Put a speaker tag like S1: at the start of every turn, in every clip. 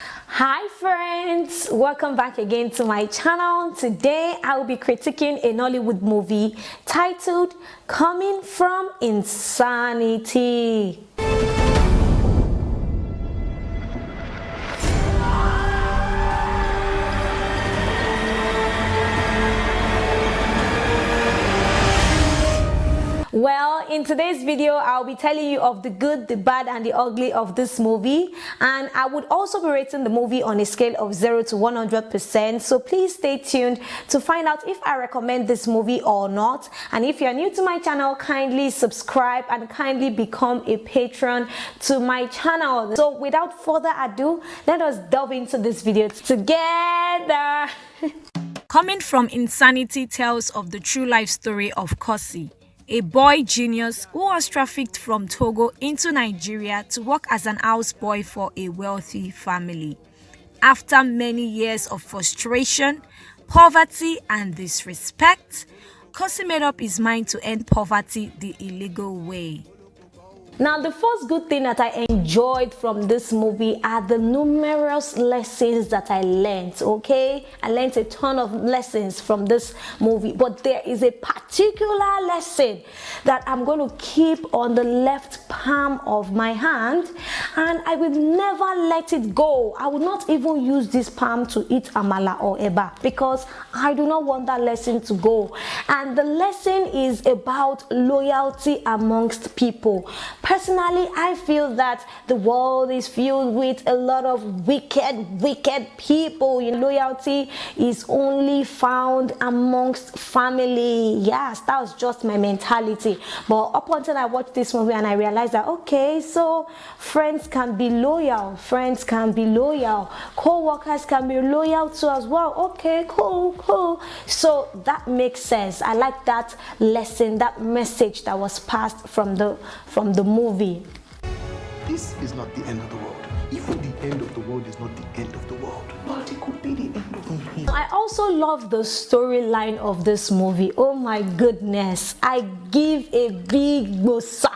S1: Hi friends, welcome back again to my channel. Today I will be critiquing a Nollywood movie titled Coming From Insanity. Well, in today's video, I'll be telling you of the good, the bad, and the ugly of this movie. And I would also be rating the movie on a scale of 0 to 100%. So please stay tuned to find out if I recommend this movie or not. And if you're new to my channel, kindly subscribe and kindly become a patron to my channel. So without further ado, let us delve into this video together.
S2: Coming From Insanity tells of the true life story of Kosi, a boy genius who was trafficked from Togo into Nigeria to work as an houseboy for a wealthy family. After many years of frustration, poverty, and disrespect, Kosi made up his mind to end poverty the illegal way.
S1: Now, the first good thing that I enjoyed from this movie are the numerous lessons that I learned, okay? I learned a ton of lessons from this movie, but there is a particular lesson that I'm going to keep on the left palm of my hand, and I will never let it go. I will not even use this palm to eat amala or eba because I do not want that lesson to go. And the lesson is about loyalty amongst people. Personally, I feel that the world is filled with a lot of wicked people. Loyalty is only found amongst family. Yes, that was just my mentality. But up until I watched this movie and I realized that, okay, so friends can be loyal. Friends can be loyal. Co-workers can be loyal too as well. Okay, cool. So that makes sense. I like that lesson, that message that was passed from the movie.
S3: This is not the end of the world. Even the end of the world is not the end of the world, but it could be the end of the world.
S1: I also love the storyline of this movie. Oh my goodness. I give a big bossa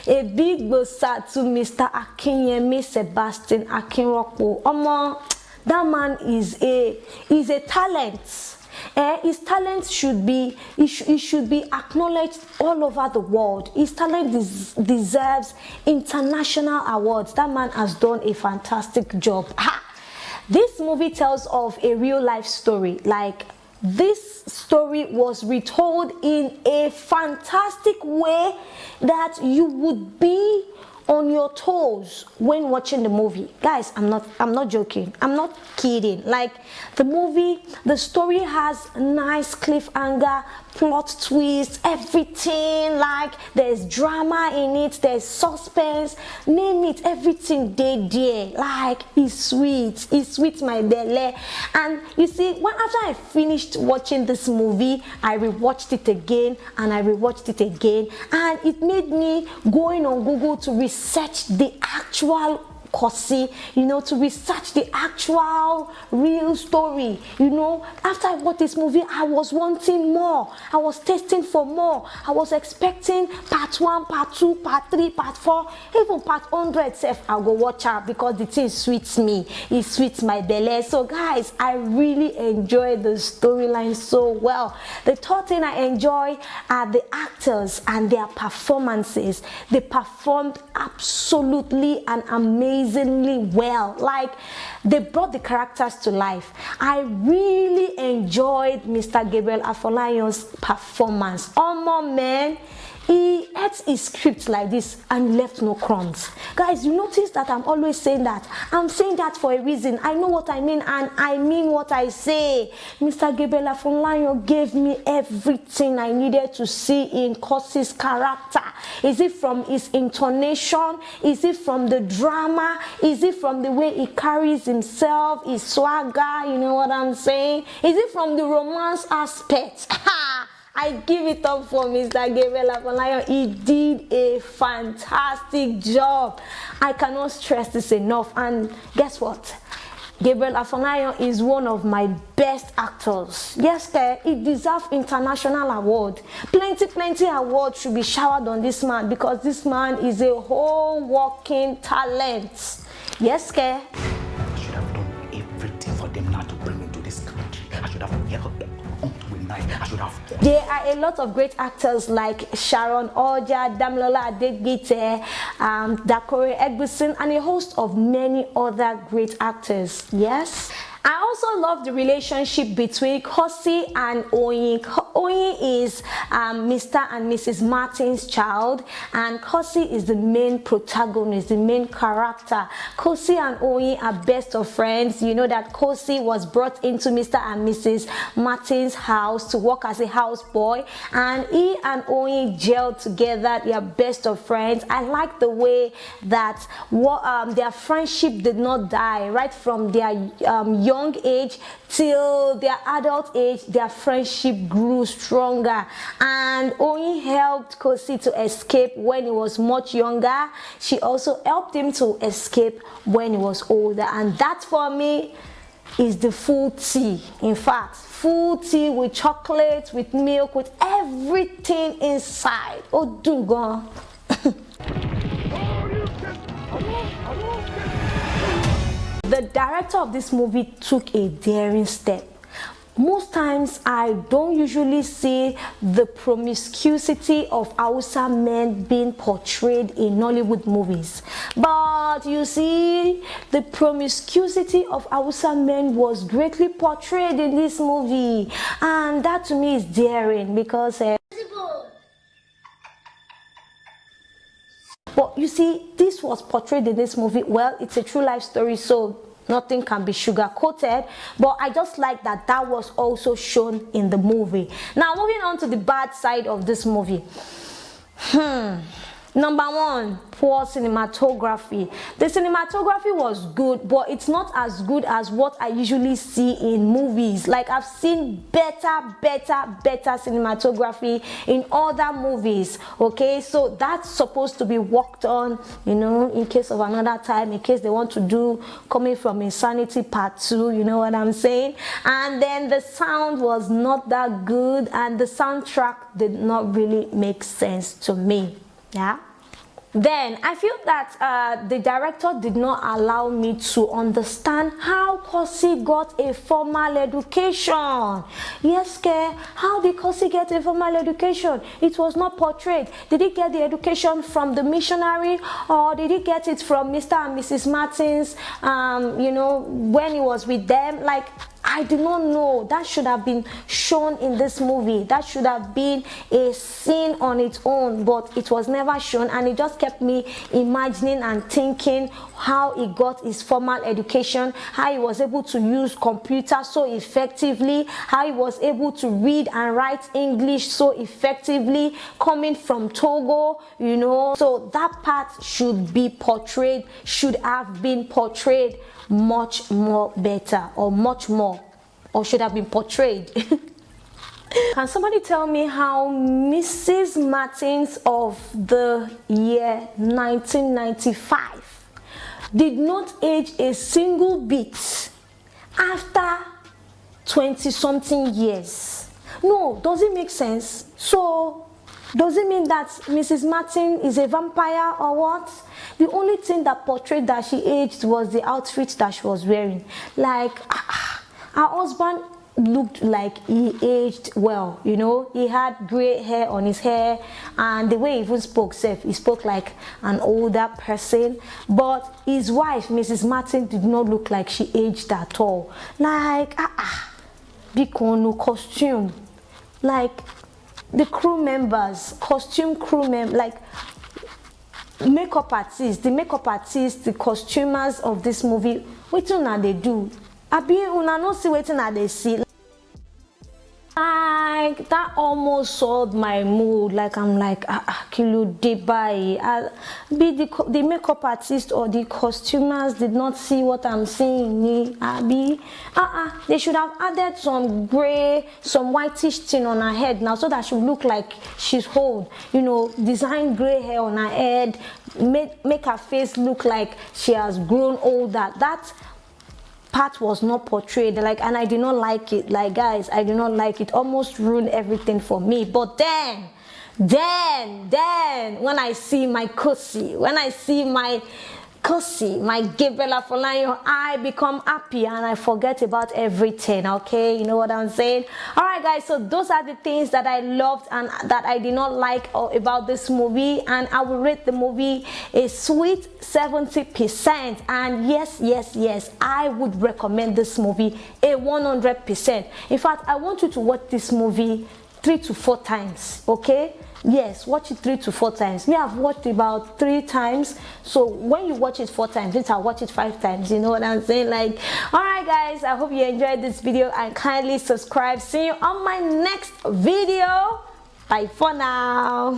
S1: to Mr. Akinyemi Sebastian Akinrokpo. That man is a talent. His talent should be acknowledged all over the world. His talent deserves international awards. That man has done a fantastic job. This movie tells of a real life story. Like, this story was retold in a fantastic way that you would be on your toes when watching the movie. Guys, I'm not joking. I'm not kidding. Like, the story has nice cliffhanger, plot twist, everything. Like, there's drama in it, there's suspense, name it, everything there. Like, it's sweet my belly. And you see, after I finished watching this movie, I rewatched it again and I rewatched it again, and it made me going on Google to research the actual Kosi, to research the actual real story. After I watched this movie, I was wanting more. I was tasting for more. I was expecting part 1, part 2, part 3, part 4, even part 100 self. I'll go watch out because the thing sweets me. It sweets my belly. So guys, I really enjoyed the storyline so well. The third thing I enjoy are the actors and their performances. They performed absolutely and amazingly well. Like, they brought the characters to life. I really enjoyed Mr. Gabriel Afolayan's performance. Man, he ate his script like this and left no crumbs. Guys, you notice that I'm always saying that. I'm saying that for a reason. I know what I mean and I mean what I say. Mr. Gabriel Afolayan gave me everything I needed to see in Kosi's character. Is it from his intonation? Is it from the drama? Is it from the way he carries himself, his swagger? You know what I'm saying? Is it from the romance aspect? I give it up for Mr. Gabriel Afolayan. He did a fantastic job. I cannot stress this enough. And guess what? Gabriel Afolayan is one of my best actors. Yes, he deserves international award. Plenty awards should be showered on this man because this man is a whole walking talent. Yes,
S3: I should have
S4: them not to bring into this country. I should have held on to a knife. I should have.
S1: There are a lot of great actors like Sharon Ooja, Damilola Adegite, Dakore Egbuson, and a host of many other great actors. Yes. I also love the relationship between Kosi and Oyin. Oyin is Mr. and Mrs. Martin's child, and Kosi is the main protagonist, the main character. Kosi and Oyin are best of friends. You know that Kosi was brought into Mr. and Mrs. Martin's house to work as a houseboy, and he and Oyin gelled together. They are best of friends. I like the way that their friendship did not die right from their young age till their adult age. Their friendship grew stronger, and Oyin helped Kosi to escape when he was much younger. She also helped him to escape when he was older, and that for me is the full tea. In fact, full tea with chocolate, with milk, with everything inside. Oh, Dunga. The director of this movie took a daring step. Most times I don't usually see the promiscuity of Hausa men being portrayed in Nollywood movies. But you see, the promiscuity of Hausa men was greatly portrayed in this movie. And that to me is daring because... But you see, this was portrayed in this movie. Well, it's a true life story, so nothing can be sugar coated, but I just like that that was also shown in the movie. Now moving on to the bad side of this movie. Number one, poor cinematography. The cinematography was good, but it's not as good as what I usually see in movies. Like I've seen better cinematography in other movies. Okay, so that's supposed to be worked on, you know, in case of another time, in case they want to do Coming from Insanity Part 2, you know what I'm saying? And then the sound was not that good, and the soundtrack did not really make sense to me. Yeah. Then I feel that the director did not allow me to understand how Kosi got a formal education. Yes, how did Kosi get a formal education? It was not portrayed. Did he get the education from the missionary, or did he get it from Mr. and Mrs. Martins, you know, when he was with them? Like, I do not know. That should have been shown in this movie. That should have been a scene on its own, but it was never shown, and it just kept me imagining and thinking how he got his formal education, how he was able to use computer so effectively, how he was able to read and write English so effectively, coming from Togo, you know. So that part should be portrayed, should have been portrayed much more better, or much more, or should have been portrayed. Can somebody tell me how Mrs. Martins of the year 1995 did not age a single bit after 20-something years? No, does it make sense? So does it mean that Mrs. Martin is a vampire or what? The only thing that portrayed that she aged was the outfit that she was wearing. Like, her husband looked like he aged well, you know. He had gray hair on his hair, and the way he even spoke, he spoke like an older person. But his wife, Mrs. Martin, did not look like she aged at all. Like, Bikono costume, like the crew members, costume crew members, like makeup artists, the costumers of this movie, what they do? Abi una no see wetin I dey see. Like, that almost soiled my mood. Like, I'm like, kilo dey buy. Be the makeup artist or the costumers did not see what I'm seeing. Abi, they should have added some gray, some whitish thing on her head now, so that she look like she's old. You know, design gray hair on her head, make her face look like she has grown older. That part was not portrayed, like, and I did not like it. Like, guys, I did not like it. Almost ruined everything for me. But then when I see my Kosi, when I see my Kosi, my Gabriel Afolayan, I become happy and I forget about everything. Okay, you know what I'm saying? All right, guys. So those are the things that I loved and that I did not like about this movie, and I will rate the movie a sweet 70%. And yes, I would recommend this movie a 100%. In fact, I want you to watch this movie 3 to 4 times. Okay. Yes, watch it 3 to 4 times. Me, I've watched it about 3 times. So when you watch it 4 times, I'll watch it 5 times. You know what I'm saying? Like, all right, guys. I hope you enjoyed this video and kindly subscribe. See you on my next video. Bye for now.